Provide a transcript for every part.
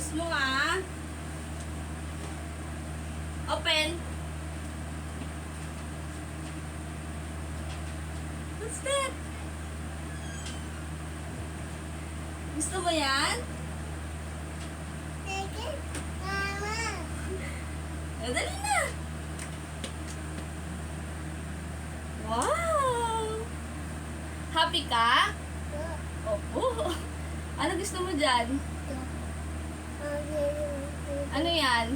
Close mo ah. Open. What's that? Gusto mo yan? Dali na. Wow! Happy ka? Opo. Ano gusto mo dyan? Ano yan?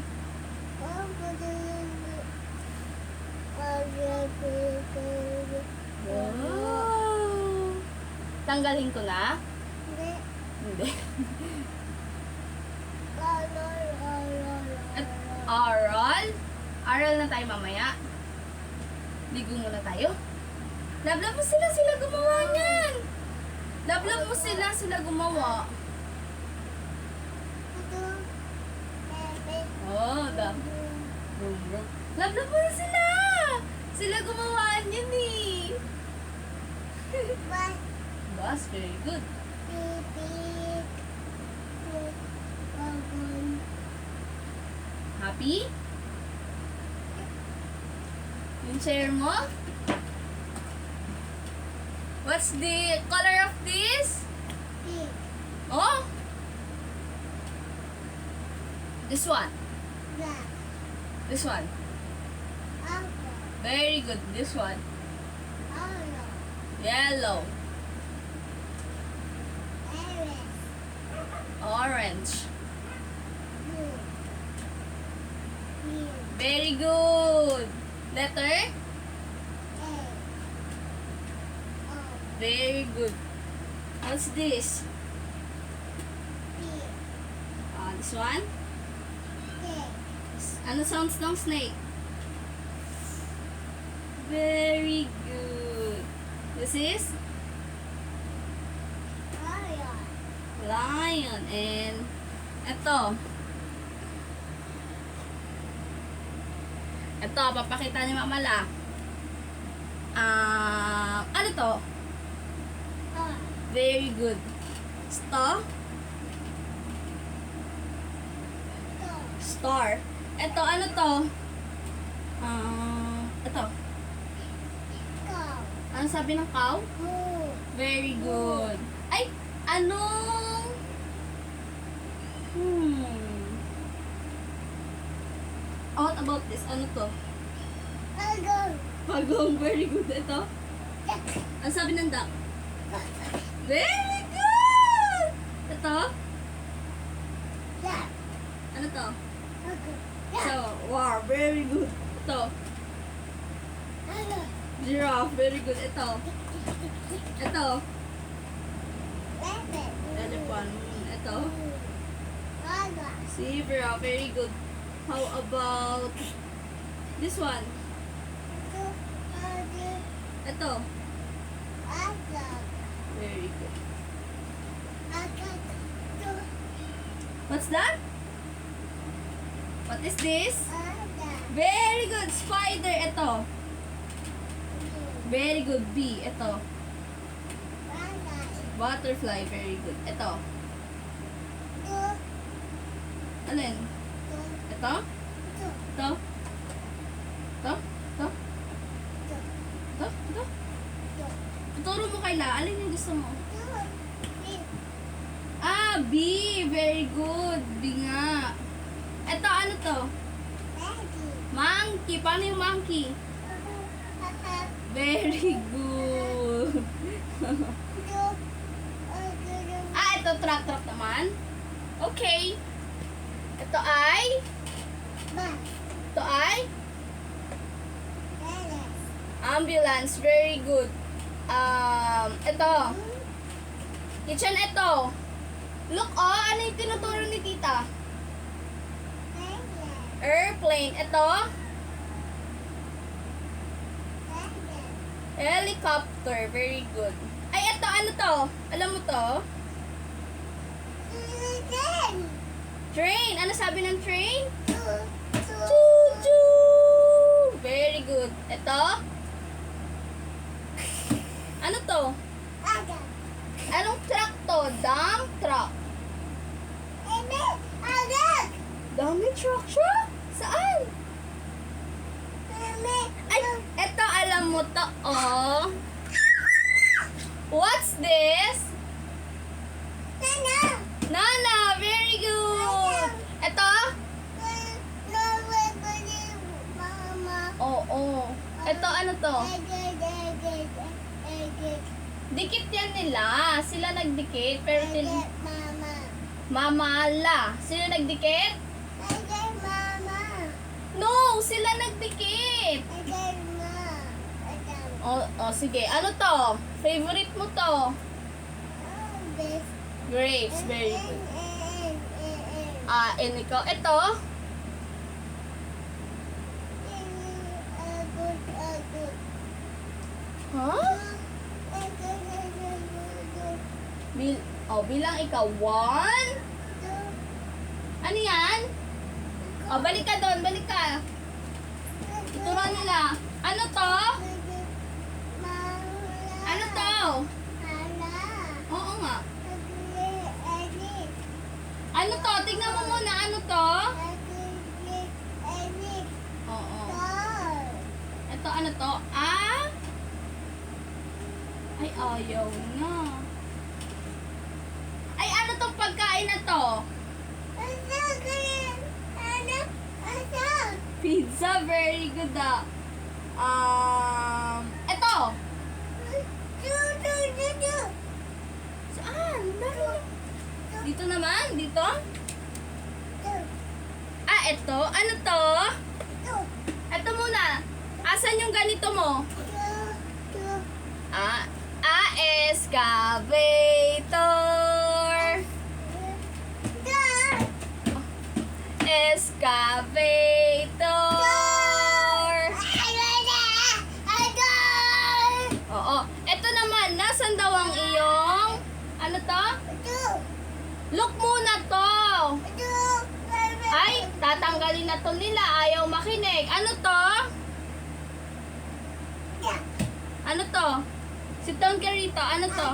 Wow! Tanggalin ko na? Hindi. At oral? Oral na tayo mamaya. Ligo muna tayo. Lablab mo sila, sila gumawa niyan. Lablab mo sila, sila gumawa. Oh, lablab mo na sila. Sila gumawa niyan eh. Bas, very good. Happy? Yung chair mo? What's the color of this? Oh? This one. This one. Very good. This one. Yellow. Orange. Very good. Letter? Very good. What's this? This one? Ano sounds ng snake? Very good. This is? Lion. And ito. Ito, papakita ni Mama La. Ano to? Very good. Star? Star. Ito, ano to? Ito. Ano sabi ng cow? Very good. Ay, anong? What about this? Ano to? Pagong. Very good. Ito? Ano sabi ng duck? Very good! Ito? Ano to? So, wow, very good. Ito? Giraffe, very good. Ito? Ito? Elephant. Ito? Zebra, very good. How about this one? Ito? Very good. What's that? What is this? Very good. Spider. Ito. Very good. Bee. Ito. Butterfly. Very good. Ito. Alin? Ito? Ito? Ito? Ito? Ito? Ito? Tuturo mo kay La. Alin yung gusto mo? Bee. Very good. Bee nga. Ito, ano to? Monkey. Paano yung monkey? Very good. Ito, truck naman. Okay. Ito ay? Ambulance. Very good. Ito. Kitchen, ito. Look, ano yung tinuturo ni tita? Airplane. Ito? Helicopter. Very good. Ay, ito. Ano to? Alam mo to? Train. Ano sabi ng train? Choo-choo. Very good. Ito? Ano to? Anong truck to? Dump truck. Dami truck siya? Saan? Ay, eto alam mo to, oh. What's this? Nana, very good. Eto? Oo. Eto, ano to? Dikit yan nila. Sila nagdikit. Pero Mamala. Sila nagdikit? No, sila nagdikit. Oh, sige. Ano to? Favorite mo to? Grapes. Very good. And ikaw? Ito? Huh? Bilang ikaw. 1. Ano yan? Balik ka doon. Balik ka. Turuan nila. Ano to? Ano to? Oo nga. Ano to? Tingnan mo muna. Ano to? Oo. Ito, ano to? Ay, ayaw na. Ay, ano tong pagkain na to? Pizza, very good Ito. Saan? Dito naman? Dito? Ito. Ano to? Ito muna. Asan yung ganito mo? Excavator. Excavator. Oo. Ito naman, nasan daw ang iyong... Ano to? Look muna to. Ay, tatanggalin na to nila. Ayaw makinig. Ano to? Ano to? Sit down ka rito. Ano to?